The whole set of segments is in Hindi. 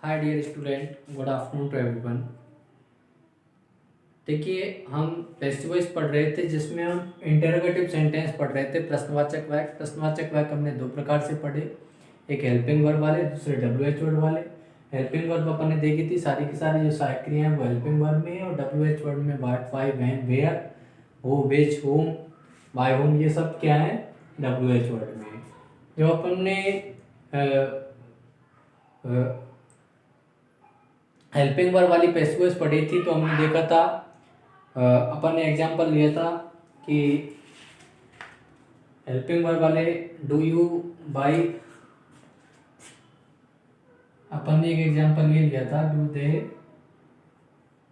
Hi dear student, good afternoon to everyone. देखिए, हम पैसिव वॉइस पढ़ रहे थे जिसमें हम इंटरोगेटिव सेंटेंस पढ़ रहे थे। प्रश्नवाचक वाक्य। प्रश्नवाचक वाक्य हमने दो प्रकार से पढ़े, एक हेल्पिंग वर्ब वाले, दूसरे WH वर्ड वाले। हेल्पिंग वर्ब अपन ने देखी थी, सारी की सारी जो सहायक क्रियाएं हैं वो हेल्पिंग वर्ब में है, और WH वर्ड में what, why, when, where, who, which, whom, by whom, ये सब क्या है WH वर्ड में। जो अपन ने हेल्पिंग वर्ब वाली पैसिव वॉइस पढ़ी थी तो हमने देखा था, अपन ने एग्जांपल लिया था कि हेल्पिंग वर्ब वाले डू यू बाई, अपन ने एक एग्जांपल ये लिया था, do they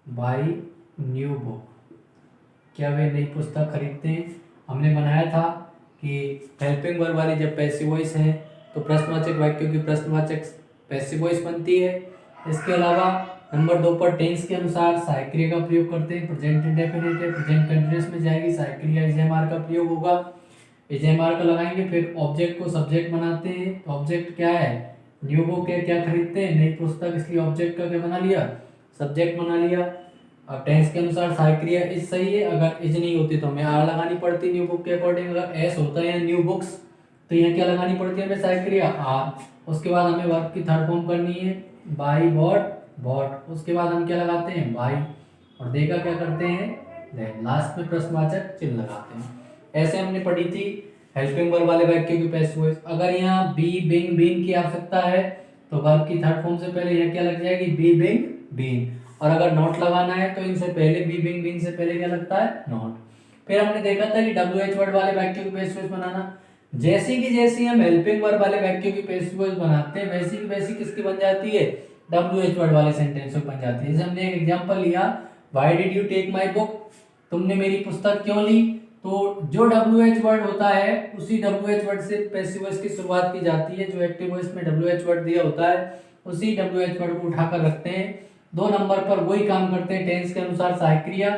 by new book, क्या वे नई पुस्तक खरीदते हैं। हमने बनाया था कि हेल्पिंग वर्ब वाली जब पैसिव वॉइस है तो प्रश्नवाचक वाक्यों की प्रश्नवाचक पैसिव वॉइस बनती है। इसके अलावा नंबर 2 पर टेंस के अनुसार सहायक क्रिया का प्रयोग करते हैं। प्रेजेंट इंडेफिनिट है, प्रेजेंट कंटीन्यूअस में जाएगी, सहायक क्रिया इज-एम-आर का प्रयोग होगा, इज-एम-आर का लगाएंगे, फिर ऑब्जेक्ट को सब्जेक्ट बनाते हैं। तो ऑब्जेक्ट क्या है, न्यू बुक है, क्या खरीदते हैं, नई पुस्तक, इसलिए ऑब्जेक्ट का क्या बना लिया, सब्जेक्ट बना लिया। अब टेंस के अनुसार सहायक क्रिया इज सही है, अगर इज नहीं होती तो हमें आर लगानी पड़ती न्यू बुक के अकॉर्डिंग। अगर एस होता है न्यू बुक्स तो यहाँ क्या लगानी पड़ती है हमें, सहायक क्रिया आर। उसके बाद हमें वर्ब की थर्ड फॉर्म करनी है, बाई बॉट बॉट। उसके बाद हम क्या लगाते हैं, बाई, और देखा क्या करते हैं, देन लास्ट में प्रश्नवाचक चिन्ह लगाते हैं। ऐसे हमने पढ़ी थी हेल्पिंग वर्ब वाले वाक्य की पैसिव वॉइस। अगर यहाँ बी, बिंग, बीन की आवश्यकता है तो वर्ब की थर्ड फॉर्म से पहले यहाँ क्या लग जाएगी, बी, बिंग, बीन। और अगर नॉट लगाना है तो इनसे पहले बी, बिंग, बीन से पहले क्या लगता है, नॉट। फिर हमने देखा था कि WH वर्ड वाले वाक्यों की पैसिव वॉइस बनाना। जैसी हम हेल्पिंग वर्ब वाले वाक्यों की पैसिव वॉइस बनाते हैं वैसी की वैसी किसकी बन जाती है, WH वर्ड वाले सेंटेंस में बन जाती है। जैसे हमने एक एग्जांपल लिया, why did you take my book, तुमने मेरी पुस्तक क्यों ली। तो जो WH वर्ड होता है उसी WH वर्ड से पैसिव वॉइस की शुरुआत की जाती है। जो एक्टिव वॉइस में WH वर्ड दिया होता है उसी WH वर्ड को उठाकर रखते हैं। 2 नंबर पर वही काम करते हैं, टेंस के अनुसार सहायक क्रिया,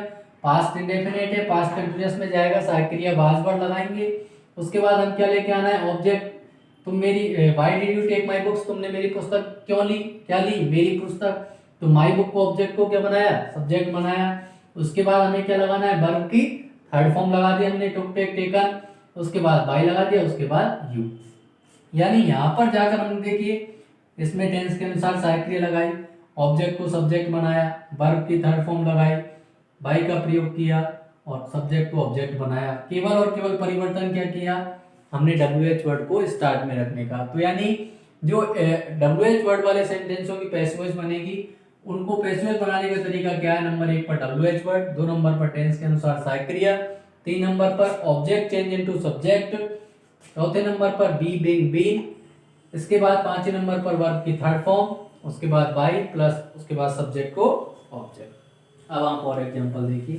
पास्ट इंडेफिनिट है, पास्ट कंटीन्यूअस में जाएगा, सहायक क्रिया वाज वर्ड लगाएंगे। उसके बाद हम क्या लेके आना है, ऑब्जेक्ट। तुम मेरी, why did you take my books, तुमने मेरी पुस्तक क्यों ली, क्या ली, मेरी पुस्तक। तो माय बुक को ऑब्जेक्ट को क्या बनाया, सब्जेक्ट बनाया। उसके बाद हमें क्या लगाना है, वर्ब की थर्ड फॉर्म लगा दी हमने, टुक, टेक, टेकन। उसके बाद बाय लगा दिया, उसके बाद यू। यानी यहाँ पर जाकर हमने देखिए इसमें टेंस के अनुसार सहायक क्रिया लगाई, ऑब्जेक्ट को सब्जेक्ट बनाया, वर्ब की थर्ड फॉर्म लगाई, बाय का प्रयोग किया और सब्जेक्ट को ऑब्जेक्ट बनाया। केवल और केवल परिवर्तन क्या किया हमने, WH वर्ड को स्टार्ट में रखने का। तो यानी जो WH वर्ड वाले सेंटेंसों की पैसिव वॉइस बनेगी उनको पैसिव वॉइस बनाने का तरीका क्या है, नंबर 1 पर WH वर्ड, 2 नंबर पर टेंस के अनुसार सहायक क्रिया, 3 नंबर पर ऑब्जेक्ट चेंज इनटू सब्जेक्ट, चौथे नंबर पर बी, बिंग, बीन, इसके बाद 5वें नंबर पर वर्ब की थर्ड फॉर्म, उसके बाद बाई प्लस उसके बाद सब्जेक्ट को ऑब्जेक्ट। अब आप और एग्जांपल देखिए,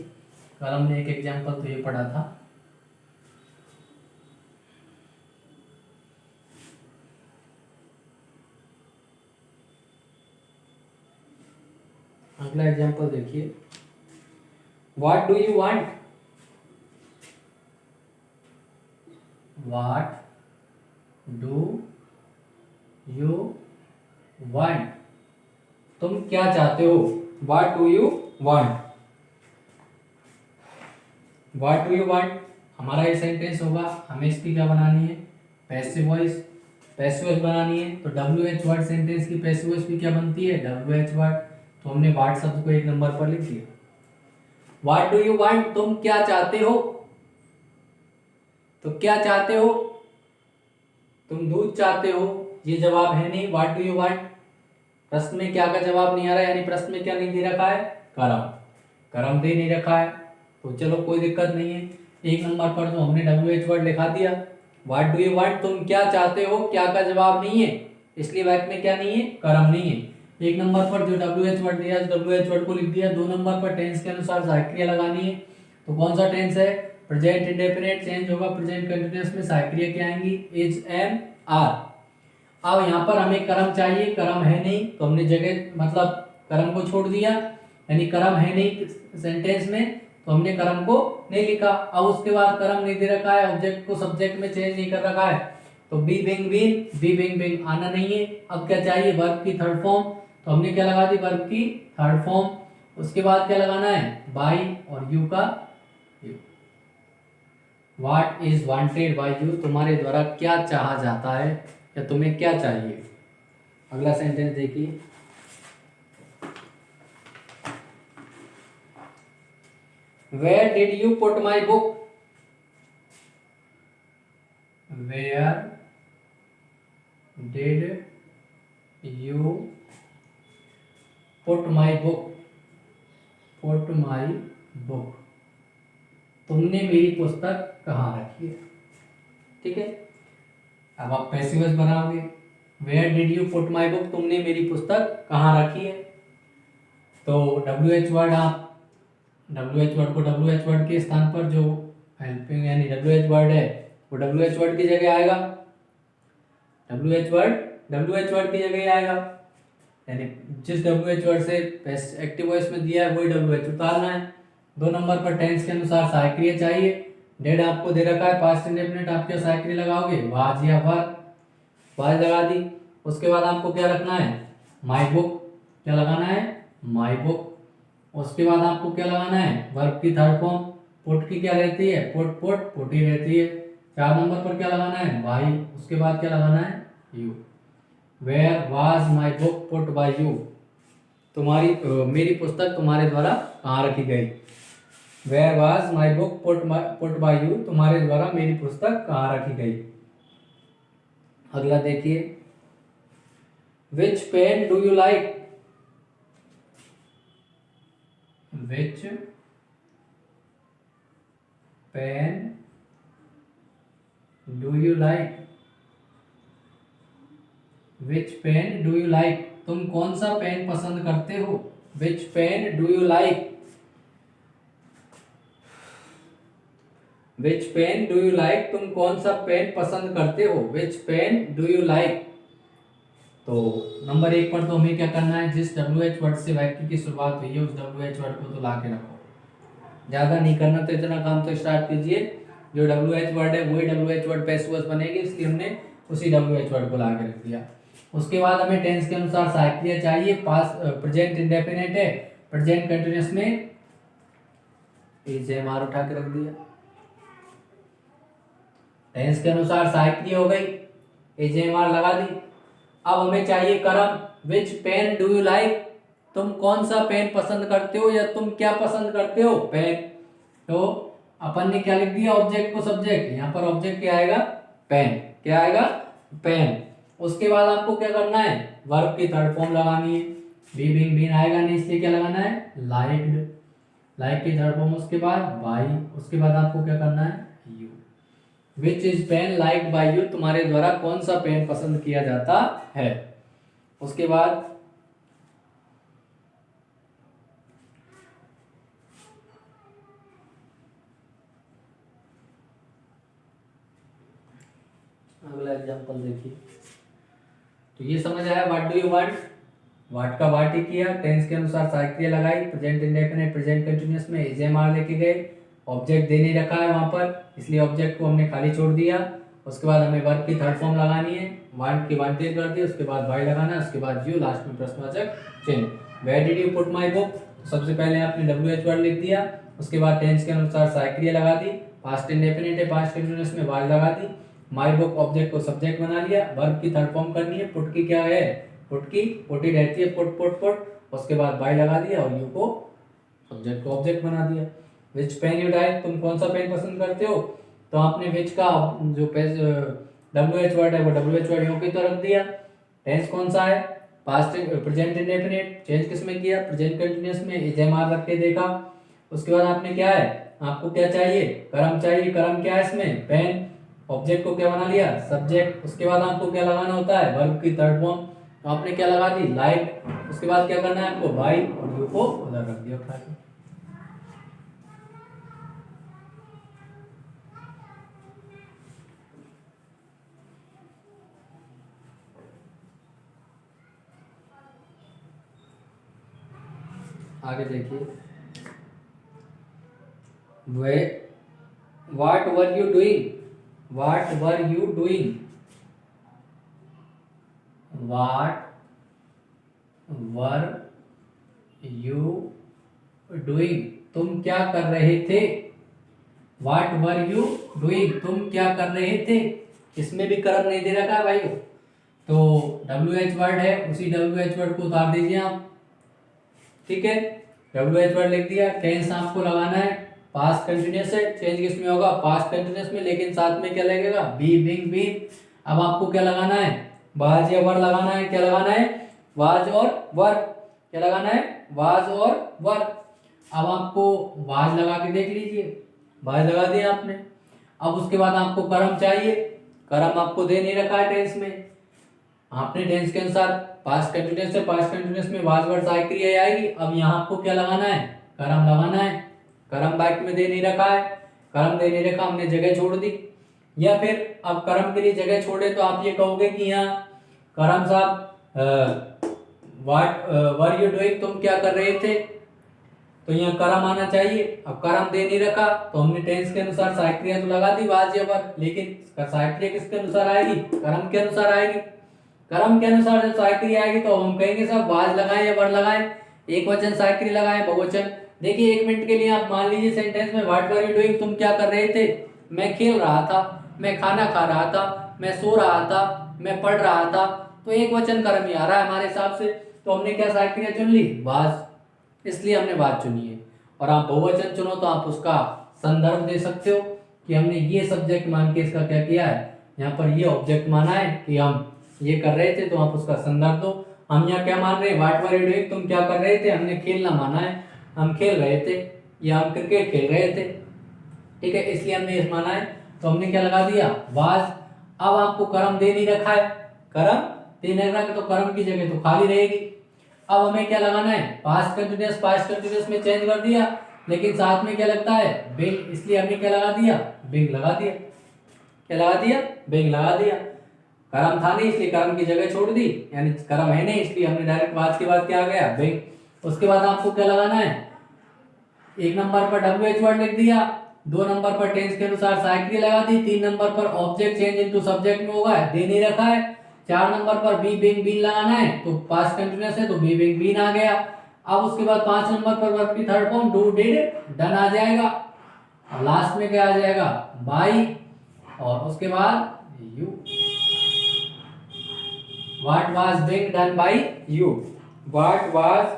कल हमने एक एग्जांपल तो ये पढ़ा था, अगला एग्जांपल देखिए, what do you want, what do you want, तुम क्या चाहते हो, what do you want. What do you want हमारा ये सेंटेंस होगा, हमें इसकी क्या बनानी है, पैसिव वॉइस। पैसिव वॉइस बनानी है तो WH वर्ड सेंटेंस की पैसिव वॉइस भी क्या बनती है, WH वर्ड। तो हमने व्हाट शब्द को 1 नंबर पर लिख दिया। व्हाट डू यू वांट, तुम क्या चाहते हो, तो क्या चाहते हो, तुम दूध चाहते हो, ये जवाब है नहीं, व्हाट डू यू वांट। प्रश्न में क्या का जवाब नहीं आ रहा है, यानी प्रश्न में क्या नहीं दे रखा है, करम, करम दे नहीं रखा है। तो चलो कोई दिक्कत नहीं है, 1 नंबर पर तो हमने WH वर्ड लिखा दिया। व्हाट डू यू वांट, तुम क्या चाहते हो, क्या का जवाब नहीं है, इसलिए वाक्य में क्या नहीं है, करम नहीं है। 1 नंबर पर जो WH वर्ड दिया WH वर्ड को लिख दिया। 2 नंबर पर टेंस के अनुसार सहायक क्रिया लगानी है। तो कौन सा टेंस है, प्रेजेंट इंडेफिनिट, चेंज होगा, प्रेजेंट कंटीन्यूअस में सहायक क्रिया क्या आएंगी, इज, एम, आर। अब यहाँ पर हमें कर्म चाहिए, कर्म है नहीं तो हमने जगह मतलब कर्म को छोड़ दिया, यानी कर्म है नहीं सेंटेंस में तो हमने कर्म को नहीं लिखा। अब उसके बाद कर्म नहीं दे रखा है, ऑब्जेक्ट को सब्जेक्ट में चेंज नहीं कर रखा है, तो be, being, been, be, being, being आना नहीं है। अब क्या चाहिए, वर्ब की थर्ड फॉर्म। तो हमने क्या लगा दी, वर्ब की थर्ड फॉर्म। उसके बाद क्या लगाना है, बाई और यू का you. What is wanted by you, तुम्हारे द्वारा क्या चाहा जाता है या तुम्हें क्या चाहिए। अगला सेंटेंस देखिए, where did you put my book, where did you put my book, put my book, तुमने मेरी पुस्तक कहाँ रखी है। ठीक है, अब आप पैसिव वॉइस बनाओगे, where did you put my book, तुमने मेरी पुस्तक कहाँ रखी है। तो WH वर्ड, आप WH वर्ड को WH वर्ड के स्थान पर जो हेल्पिंग यानी WH वर्ड है वो WH वर्ड की जगह आएगा, WH वर्ड की जगह आएगा, यानी जिस WH वर्ड से एक्टिव वॉइस में दिया है वही WH उतारना है। 2 नंबर पर टेंस के अनुसार सहायक क्रिया चाहिए। डेड आपको दे रखा है, पास्ट इंडेफिनिट, आप क्या सहायक क्रिया लगाओगे, वाज या वर, वाज लगा दी। उसके बाद आपको क्या रखना है, माई बुक, क्या लगाना है, माई बुक। उसके बाद आपको क्या लगाना है, वर्ब की थर्ड फॉर्म, पुट की क्या रहती है, पुट पुट पुटी रहती है। 4 नंबर पर क्या लगाना है, बाई। उसके बाद क्या लगाना है, you. Where was my book put by you, तुम्हारी मेरी पुस्तक तुम्हारे द्वारा कहाँ रखी गई। Where was my book put by you, तुम्हारे द्वारा मेरी पुस्तक कहाँ रखी गई। अगला देखिए, which pen do you like, which pen do you like, which pen do you like, तुम कौन सा पेन पसंद करते हो। Which pen do you like, which pen do you like, तुम कौन सा पेन पसंद करते हो, which pen do you like. तो नंबर 1 पर तो हमें क्या करना है, जिस WH वर्ड से वाक्य की शुरुआत हुई है उस WH वर्ड को तो ला के रखो, ज्यादा नहीं करना, तो इतना काम तो स्टार्ट कीजिए। जो WH वर्ड है वही WH वर्ड पैसिव वॉइस बनेगी, इसलिए हमने उसी WH वर्ड को ला के रख दिया। उसके बाद हमें टेंस के अनुसार सहायक क्रिया चाहिए, पास प्रेजेंट इंडेफिनिट है, प्रेजेंट कंटिन्यूअस में मार उठा के रख दिया। टेंस के अनुसार सहायक क्रिया हो गई, एजेएमआर लगा दी। अब हमें चाहिए कर्म, विच पेन डू यू लाइक, तुम कौन सा पेन पसंद करते हो या तुम क्या पसंद करते हो, पेन। तो अपन ने क्या लिख दिया, ऑब्जेक्ट को सब्जेक्ट, यहाँ पर ऑब्जेक्ट क्या आएगा, पेन, क्या आएगा, पेन। उसके बाद आपको क्या करना है, वर्ब की थर्ड फॉर्म लगानी है, बी बिंग बीन आएगा नहीं, इसलिए क्या लगाना है, लाइक्ड, लाइक की थर्ड फॉर्म, उसके बाद बाई, उसके बाद आपको क्या करना है, you. Which is pen liked by you, तुम्हारे द्वारा कौन सा पेन पसंद किया जाता है। उसके बाद अगला एग्जांपल देखिए, तो ये समझ आया, व्हाट डू यू वांट, वाट का वाट ही किया, टेंस के अनुसार सहायक क्रिया लगाई, प्रेजेंट इंडेफिनिट प्रेजेंट कंटीन्यूअस में एजेएमआर लेके गए, ऑब्जेक्ट दे नहीं रखा है वहां पर, इसलिए ऑब्जेक्ट को हमने खाली छोड़ दिया। उसके बाद हमें वर्ब की थर्ड फॉर्म लगानी है, वांट की वांटेड कर दी, उसके बाद बाय लगाना है, उसके बाद यू, लास्ट में प्रश्नवाचक चिन्ह। Where did you put my book, सबसे पहले आपने WH वर्ड लिख दिया, उसके बाद टेंस के अनुसार सहायक क्रिया लगा दी, पास्ट इंडेफिनिट है पास्ट कंटीन्यूअस में वाज लगा दी, माय बुक ऑब्जेक्ट को सब्जेक्ट बना लिया, वर्ब की थर्ड फॉर्म करनी है, पुट की क्या है, पुट की पुटी रहती है, पुट पुट पुट, उसके बाद बाय लगा दिया और यू को सब्जेक्ट को ऑब्जेक्ट बना दिया। विच पेन यू लाइक, तुम कौन सा पेन पसंद करते हो, तो आपने विच का जो WH वर्ड है वो WH वर्ड यू की तो रख दिया। टेंस कौन सा है, पास्ट प्रेजेंट इंडेफिनिट, चेंज किस में किया, प्रेजेंट कंटीन्यूअस में, एजेएमआर रख के देखा। उसके बाद आपने क्या है, आपको क्या चाहिए, कर्म चाहिए, कर्म क्या है इसमें, पेन, ऑब्जेक्ट को क्या बना लिया, सब्जेक्ट। उसके बाद आपको क्या लगाना होता है, वर्ब की थर्ड फॉर्म, तो आपने क्या लगा दी, लाइक। उसके बाद क्या करना है आपको, बाई और यू को उधर रख दिया उठा के। आगे देखिए, way what were you doing, what were you doing, what were you doing, तुम क्या कर रहे थे। व्हाट वर यू डूइंग, तुम क्या कर रहे थे। इसमें भी कर्म नहीं दे रखा है भाई, तो WH वर्ड है, उसी WH वर्ड को उतार दीजिए आप। ठीक है, WH वर्ड लिख दिया। टेंस आपको लगाना है पास्ट कंटिन्यूअस है, चेंज किस में होगा, पास्ट कंटिन्यूअस में, लेकिन साथ में क्या लगेगा, बी बिंग बीन। अब आपको क्या लगाना है, वाज या वर लगाना है। क्या लगाना है, वाज और वर। क्या लगाना है, वाज और वर। अब आपको वाज लगा के देख लीजिए, वाज लगा दिया आपने। अब उसके बाद आपको कर्म चाहिए, कर्म आपको दे नहीं रखा है टेंस में। आपने टेंस के अनुसार पास्ट कंटिन्यूअस से, पास्ट कंटिन्यूअस में वाज वर्ड सहायक क्रिया आएगी। अब यहाँ आपको क्या लगाना है, कर्म लगाना है। कर्म वाक्य में दे नहीं रखा है, कर्म दे नहीं रखा, हमने जगह छोड़ दी। या फिर अब कर्म के लिए जगह छोड़े तो आप ये कहोगे कि यहाँ कर्म साहब व्हाट वर यू डूइंग, तुम क्या कर रहे थे, तो यहाँ कर्म आना चाहिए। अब कर्म दे नहीं रखा तो हमने टेंस के अनुसार सहायक क्रिया तो लगा दी वाज या वर, लेकिन सहायक क्रिया किसके अनुसार आएगी, कर्म के अनुसार आएगी। कर्म के अनुसार जब सहायक क्रिया आएगी तो हम कहेंगे साहब वाज लगाएं या वर लगाएं, एक वचन सहायक क्रिया लगाएं, बहुवचन। देखिए एक मिनट के लिए आप मान लीजिए सेंटेंस में व्हाट वर यू डूइंग, तुम क्या कर रहे थे। मैं खेल रहा था, मैं खाना खा रहा था, मैं सो रहा था, मैं पढ़ रहा था, तो एक वचन कर्म ही आ रहा है हमारे हिसाब से। तो हमने क्या सहायक क्रिया चुन ली, वाज, इसलिए हमने वाज चुनी है। और आप बहुवचन चुनो तो आप उसका संदर्भ दे सकते हो कि हमने ये सब्जेक्ट मान के इसका क्या किया है, यहाँ पर ये ऑब्जेक्ट माना है कि हम ये कर रहे थे, तो आप उसका संदर्भ दो। हम यहाँ क्या मान रहे हैं, व्हाट वर यू डूइंग, तुम क्या कर रहे थे, हमने खेलना माना है, हम खेल रहे थे या हम क्रिकेट खेल रहे थे। ठीक है, इसलिए हमने इस माना है, तो हमने क्या लगा दिया, वाज। अब आपको कर्म दे नहीं रखा है, कर्म दे नहीं रखा तो कर्म की जगह तो खाली रहेगी। अब हमें क्या लगाना है, पास्ट कंटिन्यूअस, पास्ट कंटिन्यूअस में चेंज कर दिया, लेकिन साथ में क्या लगता है, बिंग, इसलिए हमने क्या लगा दिया, बिंग लगा दिया। क्या लगा दिया, बिंग लगा दिया। कर्म था नहीं इसलिए कर्म की जगह छोड़ दी, यानी कर्म है नहीं इसलिए हमने डायरेक्ट वाज के बाद क्या आ गया, बिंग। उसके बाद आपको क्या लगाना है, एक नंबर पर WH वर्ड लिख दिया, दो नंबर पर टेंस के अनुसार सहायक क्रिया लगा दी, तीन नंबर पर ऑब्जेक्ट चेंज इनटू सब्जेक्ट में होगा, दे नहीं रखा है, चार नंबर पर बी बिंग बीन लगाना है, तो पास्ट कंटिन्यूअस है तो बी बिंग बीन आ गया। अब उसके बाद पांच नंबर पर वर्ब की third form do did done आ जाएगा, और लास्ट में क्या आ जाएगा, बाई, और उसके बाद you. What was being done by you, what was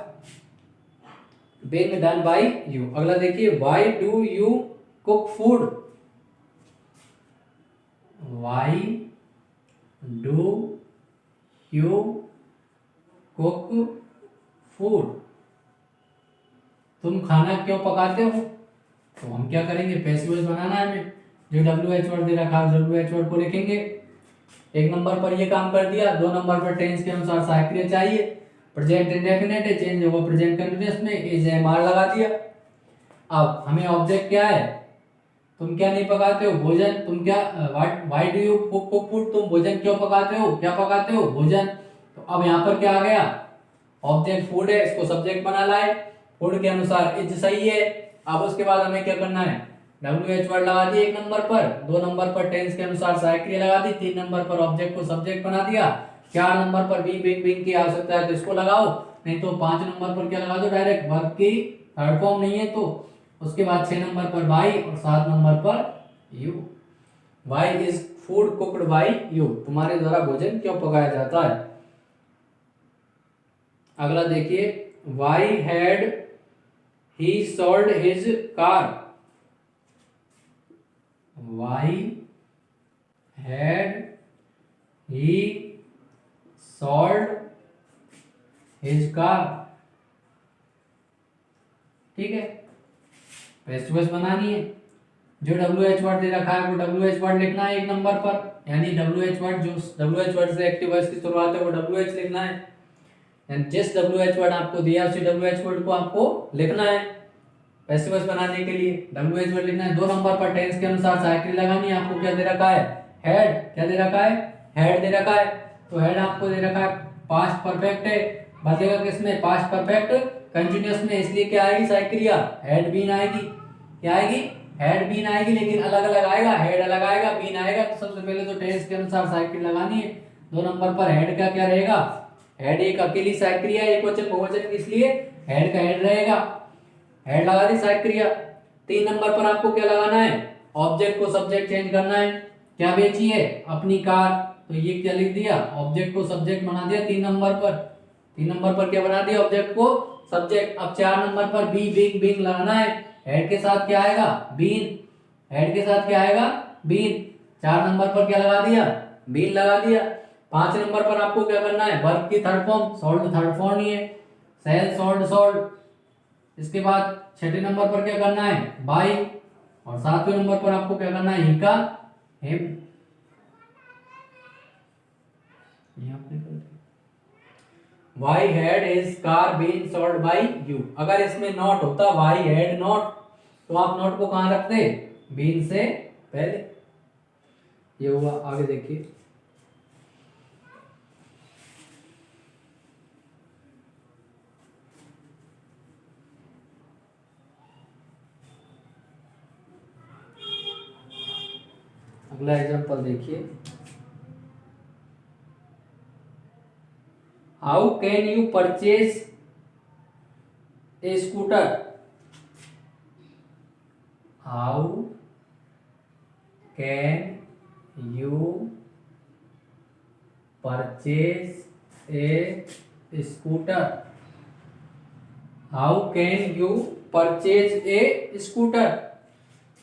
being done by you. अगला देखिए, why do you cook food, why do you cook food, तुम खाना क्यों पकाते हो। तो हम क्या करेंगे, पैसिव वॉइस बनाना है हमें, जो WH वर्ड दे रखा है WH वर्ड को लिखेंगे। एक नंबर पर ये काम कर दिया, दो नंबर पर टेंस के अनुसार सहायक क्रिया चाहिए, प्रेजेंट इंडेफिनिट है, चेंज होगा प्रेजेंट कंटीन्यूअस में, इज एम आर लगा दिया। अब हमें ऑब्जेक्ट क्या है, तुम क्या नहीं पकाते हो, भोजन, तुम क्या why do you cook food, तुम भोजन क्यों पकाते हो, क्या पकाते हो, भोजन। तो अब यहाँ पर क्या आ गया, ऑब्जेक्ट फूड है, इसको सब्जेक्ट बना लाए, फूड के अनुसार इज सही है। अब उसके बाद हमें क्या करना है, WH वर्ड लगा दिया एक नंबर पर, दो नंबर पर टेंस के अनुसार सहायक क्रिया लगा दी, तीन नंबर पर ऑब्जेक्ट को सब्जेक्ट बना दिया, चार नंबर पर बी बिंग बिंग की आवश्यकता है तो इसको लगाओ, नहीं तो पांच नंबर पर क्या लगा दो डायरेक्ट, वर्ब की थर्ड फॉर्म नहीं है तो। उसके बाद छह नंबर पर बाई और सात नंबर पर you. Why is food cooked by you, तुम्हारे द्वारा भोजन क्यों पकाया जाता है। अगला देखिए, why had he sold his car, why had he sold his car. ठीक है, पैसिव वॉइस बनानी है, जो WH वर्ड दे रखा है वो WH वर्ड लिखना है एक नंबर पर, यानी WH वर्ड, जो WH वर्ड से एक्टिव वॉइस की शुरुआत है वो WH लिखना है, यानी जिस WH वर्ड आपको दिया उसी WH वर्ड को आपको लिखना है। पैसिव वॉइस बनाने के लिए WH वर्ड लिखना है। दो नंबर पर टेंस के अनुसार सहायक क्रिया लगानी है, आपको क्या दे रखा है, हेड, क्या दे रखा है, हेड दे रखा है, तो हेड आपको दे रखा है पास्ट परफेक्ट है, बदलेगा किसमें, पास्ट परफेक्ट कंटिन्यूअस में, इसलिए क्या आएगी सहायक क्रिया, हेड बीन आएगी। क्या आएगी, हेड बीन आएगी, लेकिन अलग अलग आएगा, हेड अलग आएगा, बीन आएगा, तो सबसे पहले तो टेंस के अनुसार सहायक क्रिया लगानी है। दो नंबर पर हेड का क्या रहेगा, हेड एक अकेली सहायक क्रिया, एक वचन बहुवचन, इसलिए हेड का हेड रहेगा, हेड लगा दी सहायक क्रिया। 3 नंबर पर आपको क्या लगाना है, ऑब्जेक्ट को सब्जेक्ट चेंज करना है। क्या बेची है, अपनी कार, तो ये क्या लिख दिया, ऑब्जेक्ट को सब्जेक्ट बना दिया 3 नंबर पर। 3 नंबर पर क्या बना दिया, ऑब्जेक्ट को सब्जेक्ट। अब 4 नंबर पर बी बिंग बिंग लगाना है, हेड के साथ क्या आएगा, बीन, हेड के साथ क्या आएगा, बीन। 4 नंबर पर क्या लगा दिया, बीन लगा दिया। 5 नंबर पर आपको क्या करना है, वर्ब की third form, sold third form ही है, सेल सोल्ड सोल्ड। इसके बाद 6 नंबर पर क्या करना है, बाई, और 7वें नंबर पर आपको क्या करना है, ही का him. Why had his car been sold by you. अगर इसमें नॉट होता, वाई हैड नॉट, तो आप नॉट को कहां रखते, बीन से पहले। ये हुआ, आगे देखिए। अगला एग्जांपल देखिए। How can you purchase a scooter, how can you purchase a scooter, how can you purchase a scooter.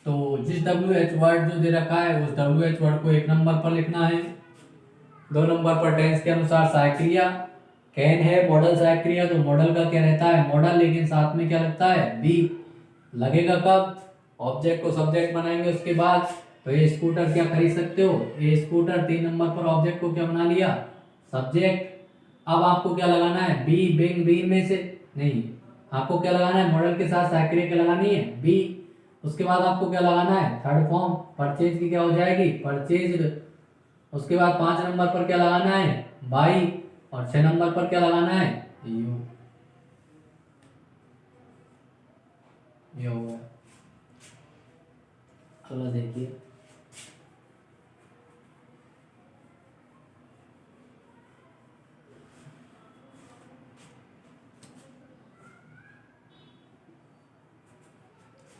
तो जिस WH वर्ड जो दे रखा है उस WH वर्ड को 1 नंबर पर लिखना है। 2 नंबर पर टेंस के अनुसार सहायक क्रिया, कैन है मॉडल सहायक क्रिया, तो मॉडल का क्या रहता है, मॉडल, लेकिन साथ में क्या लगता है, बी लगेगा। कब, ऑब्जेक्ट को सब्जेक्ट बनाएंगे उसके बाद। तो ये स्कूटर क्या खरीद सकते हो, ये स्कूटर। 3 नंबर पर ऑब्जेक्ट को क्या बना लिया, सब्जेक्ट। अब आपको क्या लगाना है, बी बिंग बीन में से नहीं, आपको क्या लगाना है, मॉडल के साथ सहायक क्रिया क्या लगानी है, बी। उसके बाद आपको क्या लगाना है, थर्ड फॉर्म, परचेज की क्या हो जाएगी, परचेज। उसके बाद 5 नंबर पर क्या लगाना है, बाई, और 6 नंबर पर क्या लगाना है, यू। ये हो गया। अगला देखिए।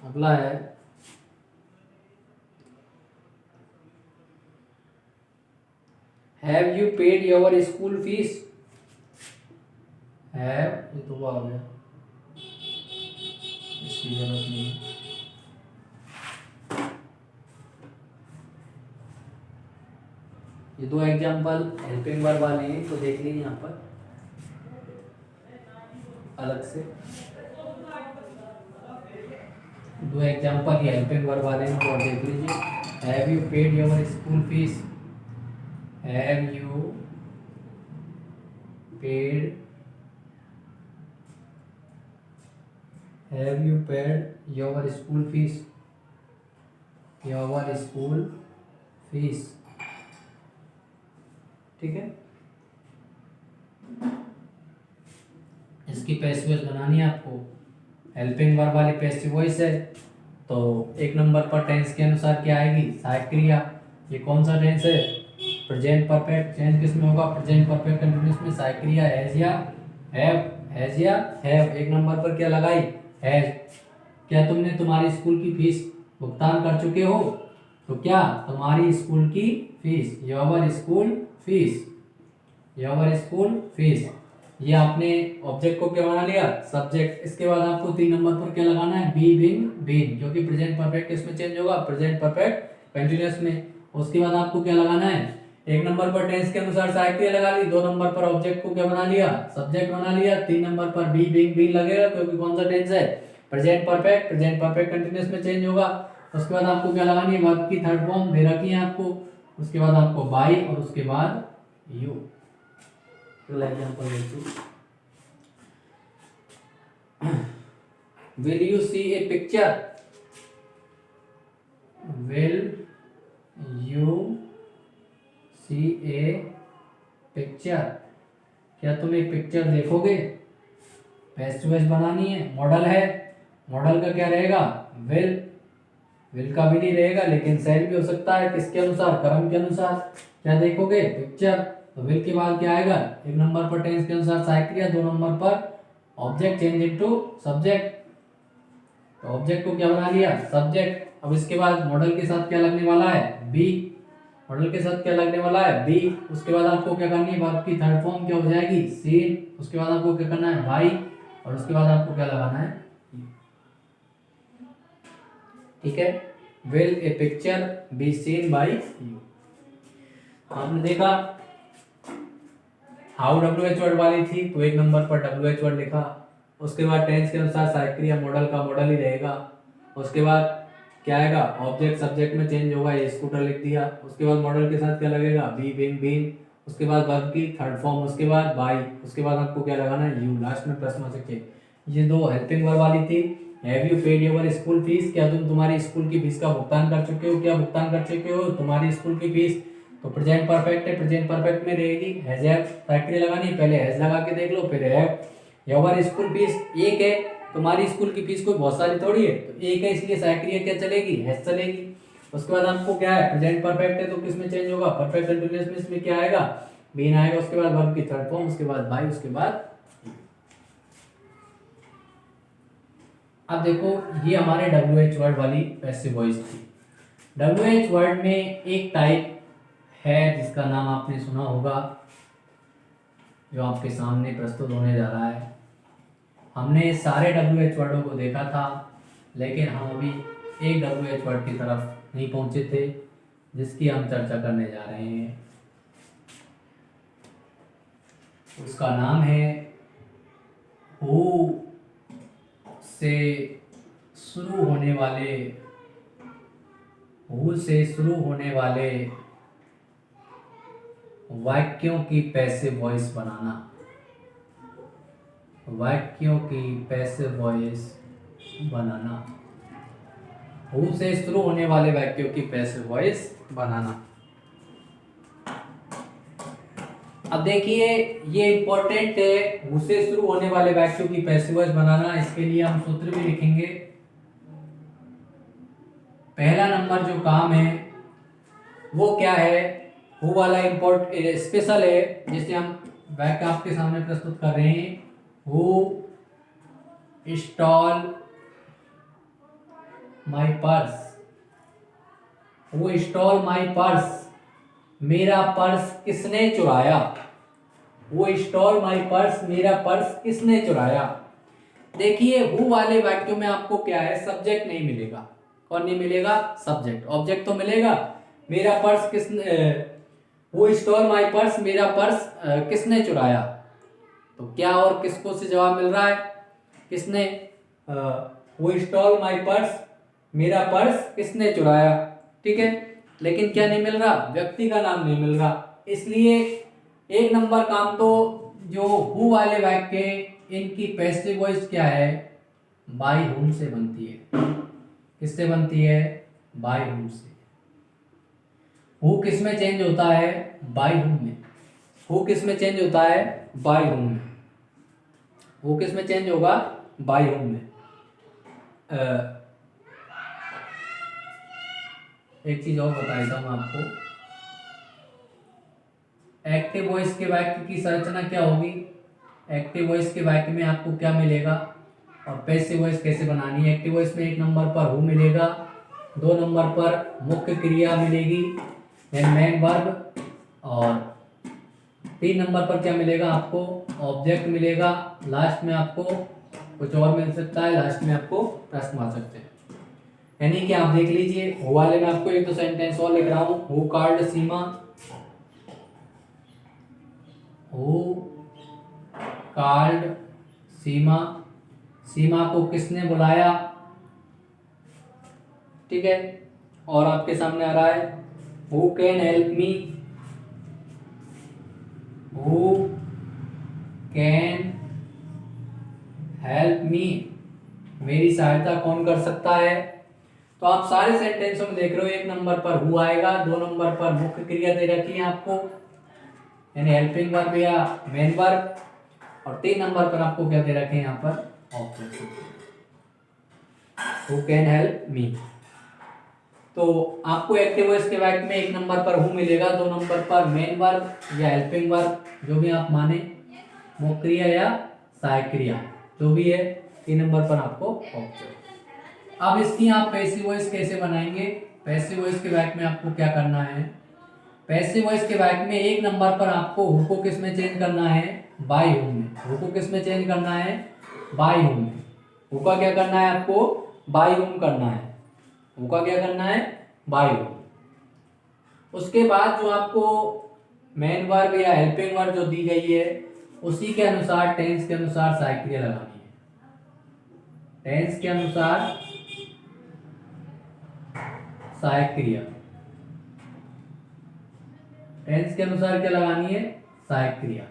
अगला है, have you paid your school fees, have, ये तो आ गया, इसकी जरूरत नहीं है। ये 2 एग्जांपल हेल्पिंग वर्ब वाले हैं, तो देख लीजिए यहाँ पर अलग से। 2 एग्जांपल ये हेल्पिंग वर्ब वाले हैं, तो देख लीजिए। Have you paid your school fees, have you paid, have you paid your school fees, your school fees, ठीक है। इसकी पैसिव वॉइस बनानी है आपको, हेल्पिंग वर्ब वाली पैसिव वॉइस है। तो 1 नंबर पर टेंस के अनुसार क्या आएगी, सहायक क्रिया। ये कौन सा टेंस है, प्रेजेंट परफेक्ट। चेंज किस में होगा, प्रेजेंट परफेक्ट कंटिन्यूअस में। सहायक क्रिया हैज या हैव, हैज या हैव। 1 नंबर पर क्या लगाई, हैज। क्या तुमने तुम्हारी स्कूल की फीस भुगतान कर चुके हो, तो क्या, तुम्हारी स्कूल की fees, your school fees, your school fees. ये आपने ऑब्जेक्ट को क्या बना लिया, सब्जेक्ट। इसके बाद आपको 3 नंबर पर क्या लगाना है, बी बिंग बीन, जो कि प्रेजेंट परफेक्ट इसमें चेंज होगा, प्रेजेंट परफेक्ट कंटिन्यूअस में। उसके बाद आपको क्या लगाना है, 1 नंबर पर टेंस के अनुसार सहायक क्रिया लगा ली, 2 नंबर पर ऑब्जेक्ट को क्या बना लिया, सब्जेक्ट बना लिया, 3 नंबर पर बी बिंग बीन लगेगा, क्योंकि कौन सा टेंस है, present perfect, present perfect continuous में चेंज होगा। उसके बाद आपको क्या लगानी है, वर्ब की थर्ड फॉर्म दे रखी है आपको। उसके बाद आपको बाई, और उसके बाद यू। अगला एग्जांपल देखिए। Will you see a picture? Will you see a picture? क्या तुम एक पिक्चर देखोगे, पैसिव वॉइस बनानी है, मॉडल है। मॉडल का क्या रहेगा, विल। विल का भी नहीं रहेगा, लेकिन सेल भी हो सकता है, किसके अनुसार, कर्म के अनुसार। क्या देखोगे, पिक्चर। तो विल के बाद क्या आएगा, एक नंबर पर टेंस के अनुसार सहायक क्रिया, दो नंबर पर ऑब्जेक्ट चेंज इनटू सब्जेक्ट। तो ऑब्जेक्ट को क्या बना लिया, सब्जेक्ट। अब इसके बाद मॉडल के साथ क्या लगने वाला है, बी। मॉडल के साथ क्या लगने वाला है, बी। उसके बाद आपको क्या करनी है, वर्ब की थर्ड फॉर्म क्या हो जाएगी, सीन। उसके बाद आपको क्या करना है, बाई। और उसके बाद आपको क्या लगाना है, ठीक है। Will A picture be seen by you. आपने देखा हाउ WH वर्ड वाली थी, तो एक नंबर पर WH वर्ड लिखा। उसके बाद टेंस के अनुसार सहायक क्रिया मॉडल का मॉडल ही रहेगा। उसके बाद क्या आएगा, ऑब्जेक्ट सब्जेक्ट में चेंज होगा, ये स्कूटर लिख दिया। उसके बाद मॉडल के साथ क्या लगेगा, बी बीइंग बीन। उसके बाद वर्ब की थर्ड फॉर्म, उसके बाद बाई। उसके बाद आपको क्या लगाना है, यू। लास्ट में प्रश्नवाचक चिन्ह। ये दो हेल्पिंग वर्ब वाली थी। Have you paid your school fees, क्या तुम तुम्हारी स्कूल की फीस का भुगतान कर चुके हो, क्या भुगतान कर चुके हो तुम्हारी स्कूल की फीस। तो प्रेजेंट परफेक्ट है, प्रेजेंट परफेक्ट में रहेगी हैज हैव, फैक्ट्री लगानी, पहले हैज लगा के देख लो, फिर हैव। योर स्कूल फीस एक है, तुम्हारी स्कूल की फीस कोई बहुत सारी थोड़ी है, तो एक है, इसलिए सहायक क्या चलेगी, हैज चलेगी। उसके बाद आपको क्या है, प्रेजेंट परफेक्ट है तो किस में चेंज होगा, परफेक्ट कंटीन्यूअस में, इसमें क्या आएगा, बीन आएगा। उसके बाद वर्ब की थर्ड फॉर्म, उसके बाद बाई, उसके बाद। अब देखो ये हमारे WH वर्ड वाली पैसिव वॉइस थी। WH वर्ड में एक टाइप है जिसका नाम आपने सुना होगा, जो आपके सामने प्रस्तुत होने जा रहा है। हमने सारे WH वर्डों को देखा था, लेकिन हम अभी एक WH वर्ड की तरफ नहीं पहुंचे थे, जिसकी हम चर्चा करने जा रहे हैं। उसका नाम है हु से शुरू होने वाले, हु से शुरू होने वाले वाक्यों की पैसिव वॉइस बनाना। वाक्यों की पैसिव वॉइस बनाना, हु से शुरू होने वाले वाक्यों की पैसिव वॉइस बनाना। अब देखिए ये इंपॉर्टेंट है, हु से शुरू होने वाले वाक्यों की पैसिव वॉइस बनाना। इसके लिए हम सूत्र भी लिखेंगे। पहला नंबर जो काम है वो क्या है, हु वाला स्पेशल है। जैसे हम वाक्य आपके सामने प्रस्तुत कर रहे हैं, who stall my purse, who stall my purse, मेरा पर्स किसने चुराया। वो स्टॉल माई पर्स, मेरा पर्स किसने चुराया। देखिए हु वाले वाक्यों में आपको क्या है, सब्जेक्ट नहीं मिलेगा। कौन नहीं मिलेगा, सब्जेक्ट। ऑब्जेक्ट तो मिलेगा, मेरा पर्स किसने, वो स्टॉल माई पर्स, मेरा पर्स किसने चुराया। तो क्या और किसको से जवाब मिल रहा है, किसने, वो स्टॉल माई पर्स, मेरा पर्स किसने चुराया, ठीक है। लेकिन क्या नहीं मिल रहा, व्यक्ति का नाम नहीं मिल रहा। इसलिए एक नंबर काम तो जो हु वाले वाक्य इनकी पैसिव वॉइस क्या है, बाय हुम से बनती है। किससे बनती है, बाय हुम से। हु किस में चेंज होता है, बाय हुम में। हु किस में चेंज होता है, बाय हुम में। हु किस में चेंज होगा, बाय हुम में। एक चीज और बता देता हूं आपको, एक्टिव वॉइस के वाक्य की संरचना क्या होगी। एक्टिव वॉइस के वाक्य में आपको क्या मिलेगा और पैसिव वॉइस कैसे बनानी है। एक्टिव वॉइस में एक नंबर पर हु मिलेगा, दो नंबर पर मुख्य क्रिया मिलेगी, देन मेन वर्ब, और तीन नंबर पर क्या मिलेगा आपको, ऑब्जेक्ट मिलेगा। लास्ट में आपको कुछ और मिल सकता है, लास्ट में आपको प्रश्नवाचक चिन्ह। यानी कि आप देख लीजिए, हु वाले में आपको एक तो सेंटेंस और लिख रहा हूं, who called Seema, who called Seema, Seema को किसने बुलाया, ठीक है। और आपके सामने आ रहा है who can help me, who can help me, मेरी सहायता कौन कर सकता है। तो आप सारे सेंटेंसों में देख रहे हो, एक नंबर पर हु आएगा, दो नंबर पर मुख्य क्रिया दे रखी है आपको, यानी हेल्पिंग वर्ब या मेन वर्ब, और तीन नंबर पर आपको क्या दे रखे हैं यहाँ पर, object, who can help me. तो आपको एक्टिव वॉइस के वाक्य में 1 नंबर पर हु मिलेगा, 2 नंबर पर मेन वर्ब या हेल्पिंग वर्ब जो भी आप माने, मुख्य क्रिया या सहायक क्रिया जो भी है, 3 नंबर पर आपको ऑब्जेक्ट। अब इसकी आप पैसिव वॉइस कैसे बनाएंगे? पैसिव वॉइस के वाक्य में आपको क्या करना है? पैसिव वॉइस के वाक्य में 1 नंबर पर आपको हु को किस में चेंज करना है? बाय हूम में। हु को किस में चेंज करना है? बाय हूम में। हु का क्या करना है आपको? बाय हूम करना है। हु का क्या करना है? By whom. उसके बाद जो आपको मेन वर्ब या हेल्पिंग वर्ब जो दी गई है उसी के अनुसार टेंस के अनुसार सहायक क्रिया लगानी है। टेंस के अनुसार सहायक क्रिया, टेंस के अनुसार क्या लगानी है? सहायक क्रिया।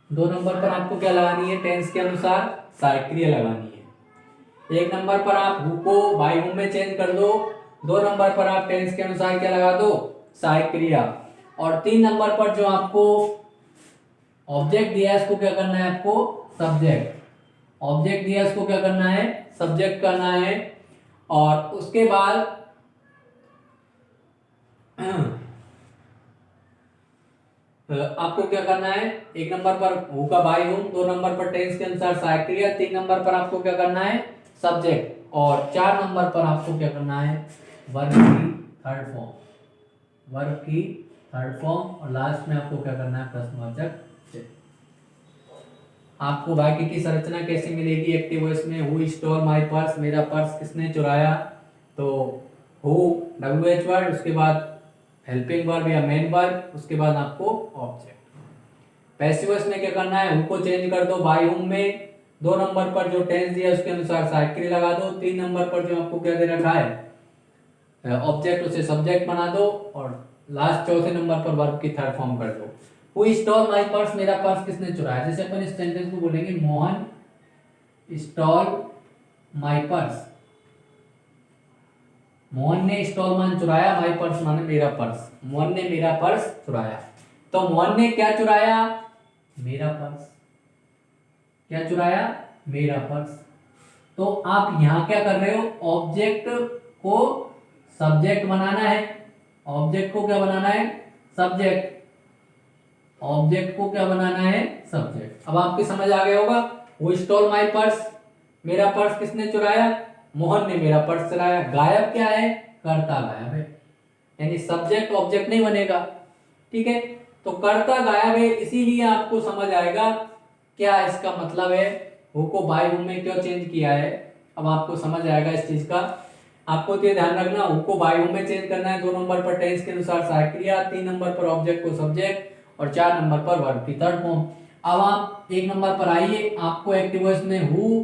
2 नंबर पर आपको क्या लगानी है? टेंस के अनुसार सहायक क्रिया लगानी है। 1 नंबर पर आप हु को बाय हूम में चेंज कर दो, 2 नंबर पर आप टेंस के अनुसार क्या लगा दो? सहायक क्रिया। और 3 नंबर पर जो आपको ऑब्जेक्ट दिया है इसको क्या करना है आपको? सब्जेक्ट। ऑब्जेक्ट दिया है इसको क्या करना है? सब्जेक्ट करना है। और उसके बाद आपको क्या करना है? 1 नंबर पर हु का बाय हूम, 2 नंबर पर टेंस के अनुसार सहायक क्रिया, 3 नंबर पर आपको क्या करना है? सब्जेक्ट, और 4 नंबर पर आपको क्या करना है? वर्ब की थर्ड फॉर्म। वर्ब की थर्ड फॉर्म, और लास्ट में आपको क्या करना है? प्रश्नवाचक चिन्ह। आपको वाक्य की संरचना कैसी मिलेगी एक्टिव वॉइस में? हु स्टोल माय पर्स, मेरा पर्स किसने चुराया? तो हु WH वर्ड, उसके बाद हेल्पिंग वर्ब या मेन वर्ब, उसके बाद आपको ऑब्जेक्ट। पैसिव वॉइस में क्या करना है? हु को चेंज कर दो बाय हूम में, 2 नंबर पर जो टेंस दिया उसके अनुसार सहायक क्रिया लगा दो, 3 नंबर पर जो आपको क्या दे रखा है ऑब्जेक्ट उसे सब्जेक्ट बना दो, और लास्ट चौथे नंबर पर वर्ब की थर्ड फॉर्म कर दो। हु स्टॉल माय पर्स, मेरा पर्स किसने चुराया? जैसे अपन इस सेंटेंस को बोलेंगे Mohan stall my purse. Mohan ने स्टॉल मान चुराया, माय पर्स माने मेरा पर्स। मोहन ने मेरा पर्स चुराया। तो मोहन ने क्या चुराया? मेरा पर्स। क्या चुराया? मेरा पर्स। तो आप यहां क्या कर रहे हो? ऑब्जेक्ट को सब्जेक्ट बनाना है। ऑब्जेक्ट को क्या बनाना है? सब्जेक्ट। ऑब्जेक्ट को क्या बनाना है? सब्जेक्ट। अब आपकी समझ आ गया होगा। वो स्टॉल माय पर्स, मेरा पर्स किसने चुराया? मोहन ने मेरा पर्स चुराया। गायब क्या है? कर्ता गायब है, यानी सब्जेक्ट ऑब्जेक्ट नहीं बनेगा। ठीक है, तो कर्ता गायब है, इसीलिए आपको समझ आएगा क्या इसका मतलब है। हु को बाय हूम में क्यों चेंज किया है, अब आपको समझ आएगा इस चीज का। आपको तो ये ध्यान रखना, हु को बाय हूम में चेंज करना है, 2 नंबर पर टेंस के अनुसार सहायक क्रिया, 3 नंबर पर ऑब्जेक्ट को सब्जेक्ट, और 4 नंबर पर वर्ब की थर्ड फॉर्म। अब आप 1 नंबर पर आइए। आपको एक्टिव वॉइस में हु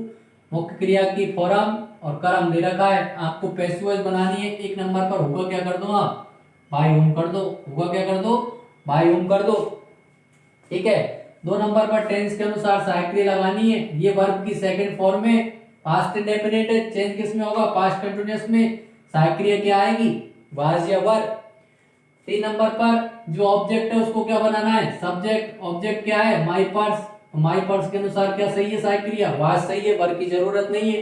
मुख्य क्रिया की फॉर्म और कर्म दे रखा है, आपको पैसिव वॉइस बनानी है। 1 नंबर पर हु का क्या कर दो? आप बाय हूम कर दो। हु का क्या कर दो? बाय हूम कर दो। ठीक है, 2 नंबर पर टेंस के अनुसार सहायक क्रिया लगानी है। ये वर्ब की सेकंड फॉर्म में पास्ट इंडेफिनिट है, चेंज किस में होगा? पास्ट कंटीन्यूअस में। सहायक क्रिया क्या आएगी? वाज या वर। 3 नंबर पर जो ऑब्जेक्ट है उसको क्या बनाना है? सब्जेक्ट। ऑब्जेक्ट क्या है? My purse. माय पर्स के अनुसार क्या सही है? सहायक क्रिया वाज सही है, वर की जरूरत नहीं है।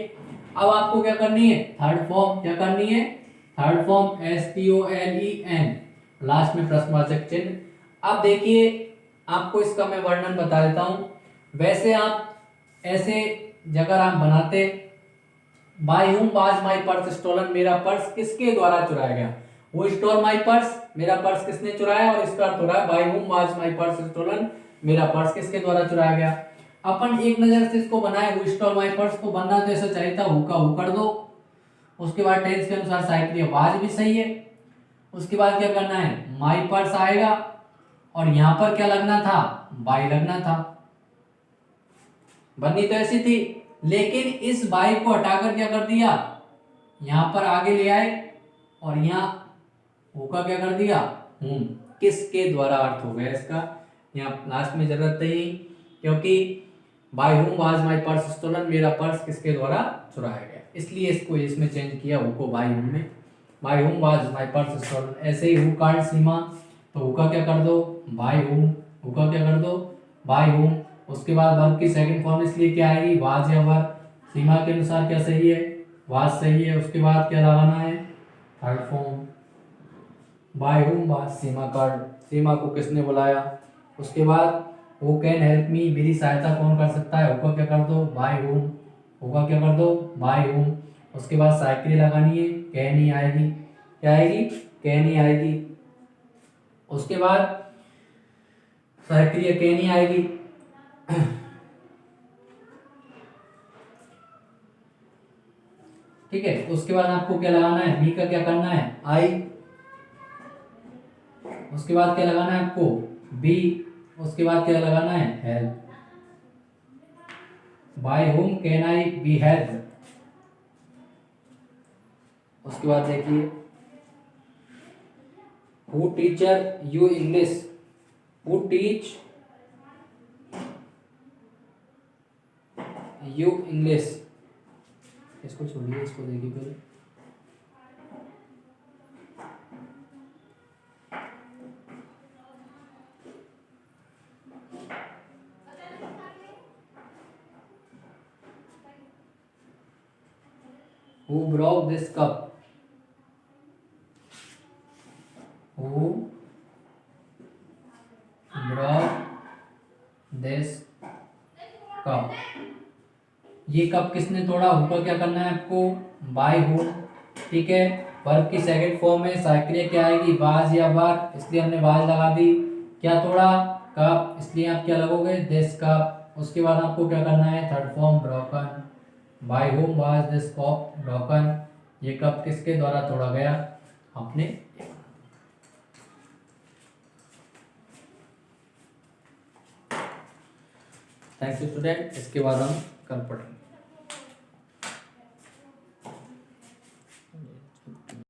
अब आपको क्या करनी है? Third form. क्या करनी है? थर्ड फॉर्म STOLEN, लास्ट में प्रश्नवाचक चिन्ह। अब देखिए, आपको इसका मैं वर्णन बता देता हूं। वैसे आप ऐसे जगह आप बनाते, by whom was my purse stolen, मेरा पर्स किसके द्वारा चुराया गया? वो स्टोल माय पर्स, मेरा पर्स किसने चुराया, और इसका अर्थ हो रहा है by whom was my purse stolen, मेरा पर्स किसके द्वारा चुराया गया। अपन एक नजर से इसको बनाए, हु स्टोल माय पर्स, तो बनना तो ऐसा चाहिए था हु का हु कर दो, उसके बाद टेंस के अनुसार सहायक क्रिया वाज भी सही है, उसके बाद क्या करना है? माय पर्स आएगा, और यहां पर क्या लगना था? बाय लगना था। बननी तो ऐसी थी, लेकिन इस बाय को हटाकर क्या कर दिया? यहां पर आगे ले आए, और यहां हु का क्या कर दिया? हूम। किसके द्वारा अर्थ हो गया इसका, यहाँ लास्ट में जरूरत नहीं, क्योंकि by whom was my purse stolen, मेरा पर्स किसके द्वारा चुराया गया, इसलिए इसको इसमें चेंज किया, हु को बाय हूम में। By whom was my purse stolen. ऐसे ही हु कांट सीमा, तो हु का क्या कर दो? Bye whom. हु का क्या कर दो? Bye whom. उसके बाद वर्ब की सेकंड फॉर्म इसलिए क्या आएगी? वाज या वर। सीमा के अनुसार क्या सही है? वाज सही है। उसके बाद क्या लगाना है? Third form. By whom, by Seema card, Seema को किसने बुलाया। उसके बाद हु कैन हेल्प मी, मेरी सहायता कौन कर सकता है, होगा क्या कर दो बाय हुम, होगा क्या कर दो बाय हुम। उसके बाद साइकिल लगानी है, कैन ही आएगी, क्या आएगी, कैन ही आएगी। उसके बाद साइकिल या कैन ही आएगी। ठीक है, उसके बाद आपको क्या लगाना है, बी का क्या करना है आई। उसके बाद क्या लगाना है आपको बी। उसके बाद क्या लगाना है help. By whom can I be help. उसके बाद देखिए who teacher you English, who teach you English. इसको छोड़िए, इसको देखिए पहले। Who broke this cup? Who broke this cup? ये कप किसने तोड़ा, होगा क्या करना है आपको बाय हुम। ठीक है, वर्ब की सेकंड फॉर्म में साइकिल क्या आएगी, वाज या वर, इसलिए हमने वाज लगा दी। क्या तोड़ा, कप, इसलिए आप क्या लगोगे दिस कप। उसके बाद आपको क्या करना है third form broken. By whom was this cup broken, ये कप किसके द्वारा तोड़ा गया, अपने। थैंक यू स्टूडेंट, इसके बाद हम कल पढ़ेंगे।